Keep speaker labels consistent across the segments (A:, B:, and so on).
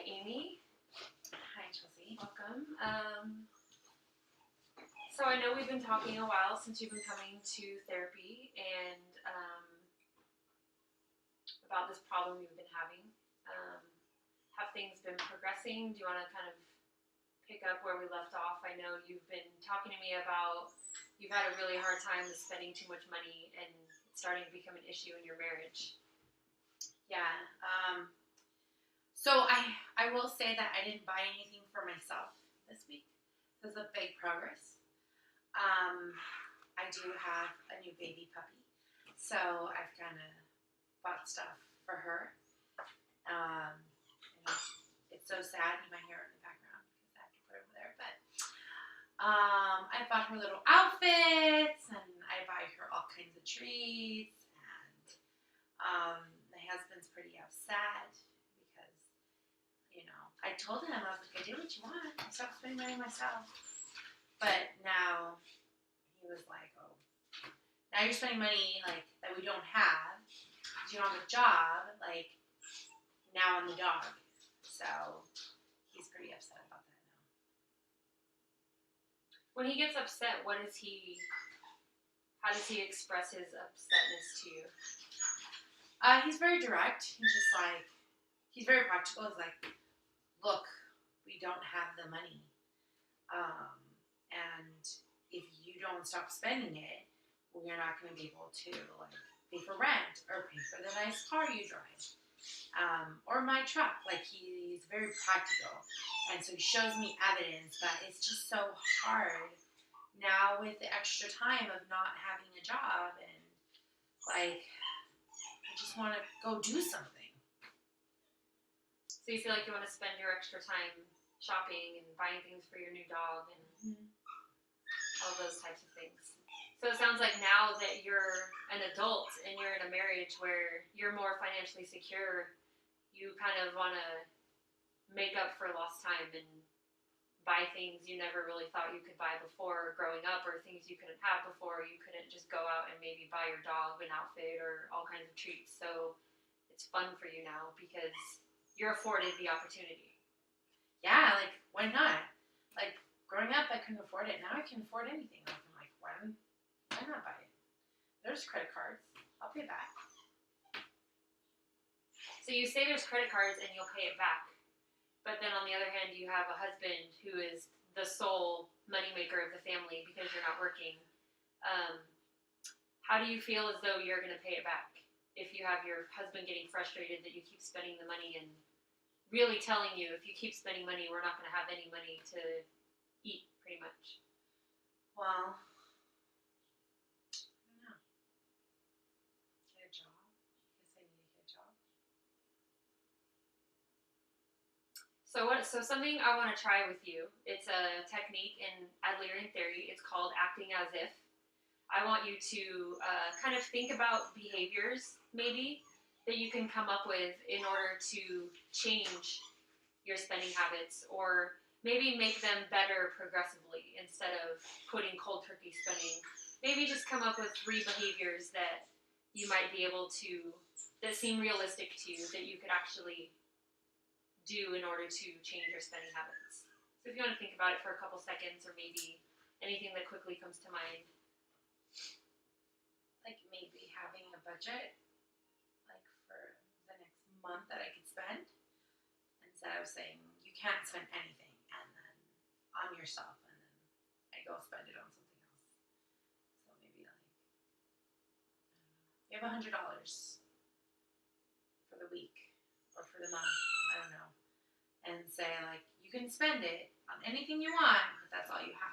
A: Amy.
B: Hi, Chelsea.
A: Welcome. So I know we've been talking a while since you've been coming to therapy and about this problem you've been having. Have things been progressing? Do you want to kind of pick up where we left off? I know you've been talking to me about you've had a really hard time with spending too much money and it's starting to become an issue in your marriage.
B: Yeah. So I will say that I didn't buy anything for myself this week. This is a big progress. I do have a new baby puppy, so I've kind of bought stuff for her. And it's so sad. You might hear it in the background because I have to put it over there. But I bought her little outfits, and I buy her all kinds of treats. And my husband's pretty upset because, I told him, I was like, I did what you want. I stopped spending money myself. But now he was like, oh, now you're spending money like that we don't have because you don't have a job, like now on the dog. So he's pretty upset about that now.
A: When he gets upset, how does he express his upsetness to you?
B: He's very direct. He's very practical. He's like, look, we don't have the money. And if you don't stop spending it, we're not going to be able to pay for rent or pay for the nice car you drive. Or my truck. He's very practical. And so he shows me evidence, but it's just so hard now with the extra time of not having a job, and I just want to go do something.
A: So you feel like you want to spend your extra time shopping and buying things for your new dog and all those types of things. So it sounds like now that you're an adult and you're in a marriage where you're more financially secure, you kind of want to make up for lost time and buy things you never really thought you could buy before growing up, or things you couldn't have before. You couldn't just go out and maybe buy your dog an outfit or all kinds of treats. So it's fun for you now because you're afforded the opportunity.
B: Yeah, why not? Growing up, I couldn't afford it. Now I can afford anything. I'm like, why not buy it? There's credit cards. I'll pay it back.
A: So you say there's credit cards and you'll pay it back. But then on the other hand, you have a husband who is the sole moneymaker of the family because you're not working. How do you feel as though you're going to pay it back if you have your husband getting frustrated that you keep spending the money and really telling you, if you keep spending money, we're not going to have any money to eat, pretty much?
B: Well, I don't know. Get a job? I guess I need to get a job.
A: So something I want to try with you, it's a technique in Adlerian theory. It's called acting as if. I want you to kind of think about behaviors, maybe, that you can come up with in order to change your spending habits, or maybe make them better progressively instead of putting cold turkey spending. Maybe just come up with 3 behaviors that you might be able to, that seem realistic to you, that you could actually do in order to change your spending habits. So if you want to think about it for a couple seconds, or maybe anything that quickly comes to mind.
B: Maybe having a budget, for the next month that I could spend, instead of saying you can't spend anything and then on yourself, and then I go spend it on something else. So maybe you have $100 for the week or for the month, I don't know, and say you can spend it on anything you want, but that's all you have.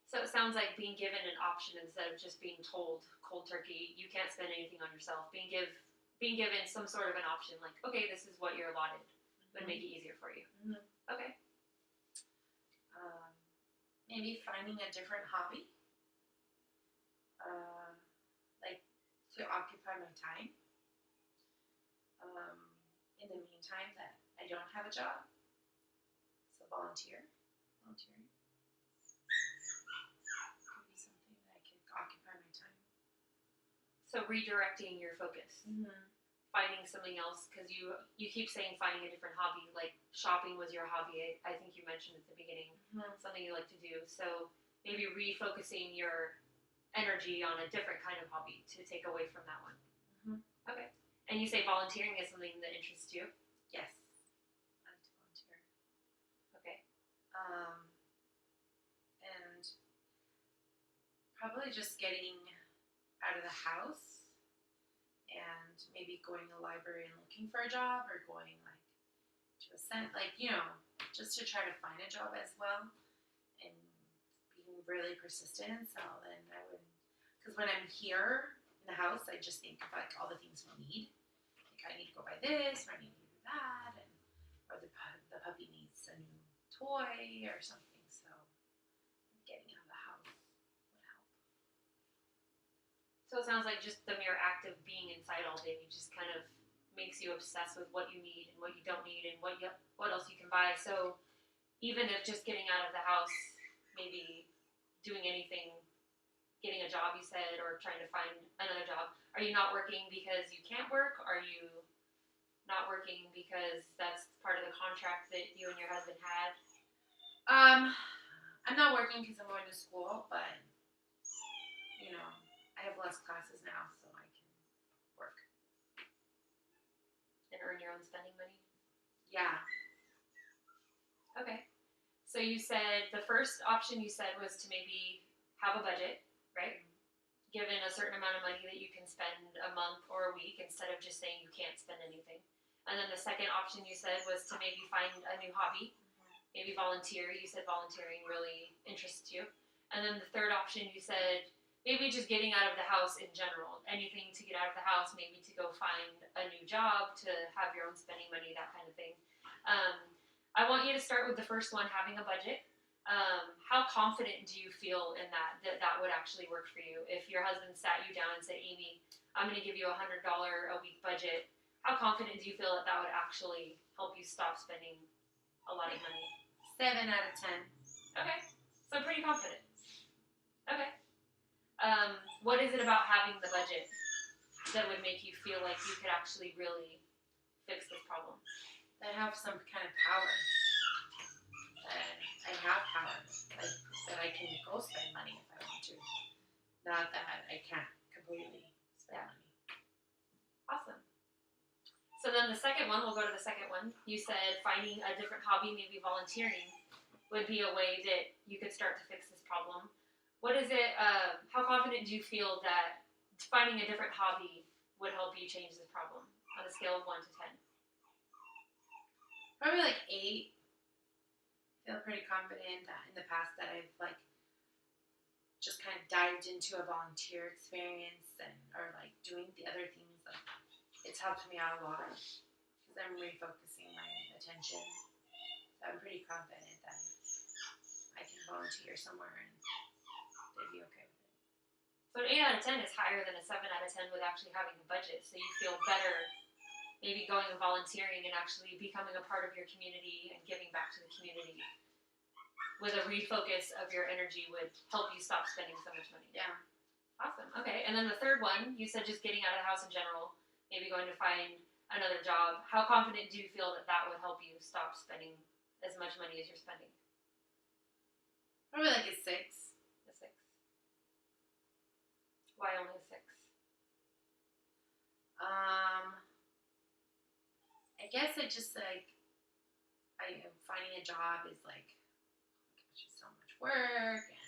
A: So it sounds like being given an option instead of just being told cold turkey, you can't spend anything on yourself. Being given some sort of an option, okay, this is what you're allotted, would make it easier for you.
B: Mm-hmm.
A: Okay.
B: Maybe finding a different hobby, to occupy my time. In the meantime that I don't have a job, so volunteering.
A: So redirecting your focus, finding something else, because you keep saying finding a different hobby. Like shopping was your hobby. I think you mentioned at the beginning something you like to do. So maybe refocusing your energy on a different kind of hobby to take away from that one. Okay. And you say volunteering is something that interests you.
B: Yes, I like to volunteer.
A: Okay.
B: And probably just getting out of the house and maybe going to the library and looking for a job, or going like to a just to try to find a job as well, and being really persistent. So then because when I'm here in the house, I just think of like all the things we need. Like I need to go buy this, or I need to do that, or the puppy needs a new toy or something. So getting out of the house would help.
A: So it sounds like just the mere act of being inside all day just kind of makes you obsessed with what you need and what you don't need and what else you can buy. So even if just getting out of the house, maybe doing anything, getting a job, you said, or trying to find another job. Are you not working because you can't work? Are you not working because that's part of the contract that you and your husband had?
B: I'm not working because I'm going to school, but I have less classes now, so I can work
A: and earn your own spending money.
B: Yeah.
A: Okay. So you said the first option you said was to maybe have a budget, right? Given a certain amount of money that you can spend a month or a week instead of just saying you can't spend anything. And then the second option you said was to maybe find a new hobby, maybe volunteer. You said volunteering really interests you. And then the third option you said maybe just getting out of the house in general. Anything to get out of the house, maybe to go find a new job, to have your own spending money, that kind of thing. I want you to start with the first one, having a budget. How confident do you feel in that would actually work for you? If your husband sat you down and said, Amy, I'm going to give you $100 a week budget, how confident do you feel that would actually help you stop spending a lot of money?
B: 7 out of 10.
A: Okay, so pretty confident. Okay. What is it about having the budget that would make you feel like you could actually really fix this problem?
B: I have some kind of power. I have power. Like, that I can go spend money if I want to. Not that I can't completely spend money.
A: Awesome. So then the second one, we'll go to the second one. You said finding a different hobby, maybe volunteering, would be a way that you could start to fix this problem. What is it, how confident do you feel that finding a different hobby would help you change this problem on a scale of 1 to 10?
B: Probably like 8. I feel pretty confident that in the past that I've like just kind of dived into a volunteer experience or like doing the other things. Like, it's helped me out a lot because I'm refocusing my attention. So I'm pretty confident that I can volunteer somewhere and they'd be okay with it.
A: So an 8 out of 10 is higher than a 7 out of 10 with actually having a budget. So you feel better maybe going and volunteering and actually becoming a part of your community and giving back to the community with a refocus of your energy would help you stop spending so much money.
B: Yeah.
A: Awesome. Okay. And then the third one, you said just getting out of the house in general, maybe going to find another job. How confident do you feel that would help you stop spending as much money as you're spending?
B: Probably like a 6.
A: A 6. Why only a 6?
B: I guess I just like finding a job is like, gosh, it's so much work, and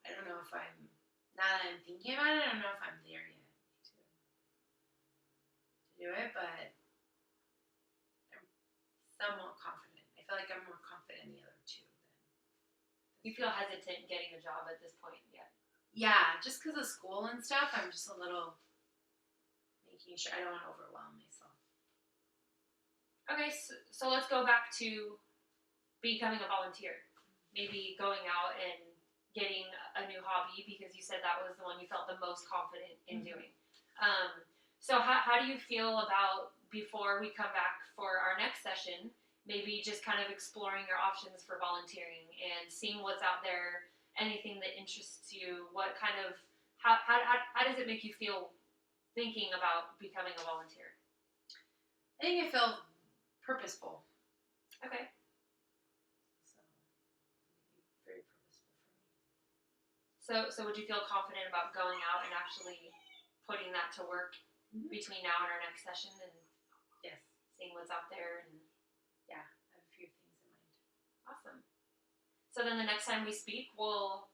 B: I don't know if now that I'm thinking about it, I don't know if I'm there yet to do it, but I'm somewhat confident. I feel like I'm more confident in the other two than.
A: You feel hesitant getting a job at this point yet?
B: Yeah, just because of school and stuff, I'm just a little making sure I don't want to overwhelm myself.
A: Okay, so let's go back to becoming a volunteer. Maybe going out and getting a new hobby because you said that was the one you felt the most confident in doing. So how do you feel about, before we come back for our next session, maybe just kind of exploring your options for volunteering and seeing what's out there, anything that interests you, what kind of, how does it make you feel thinking about becoming a volunteer?
B: I think I feel purposeful.
A: Okay.
B: So very purposeful for me.
A: So would you feel confident about going out and actually putting that to work between now and our next session and
B: Yes.
A: seeing what's out there? And
B: Yeah, I have a few things in mind.
A: awesome. So then the next time we speak, we'll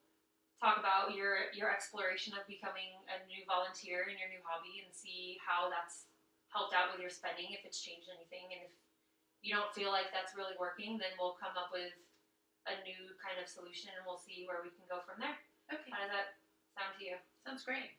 A: talk about your exploration of becoming a new volunteer in your new hobby and see how that's helped out with your spending, if it's changed anything, and if you don't feel like that's really working, then we'll come up with a new kind of solution and we'll see where we can go from there.
B: Okay.
A: How does that sound to you?
B: Sounds great.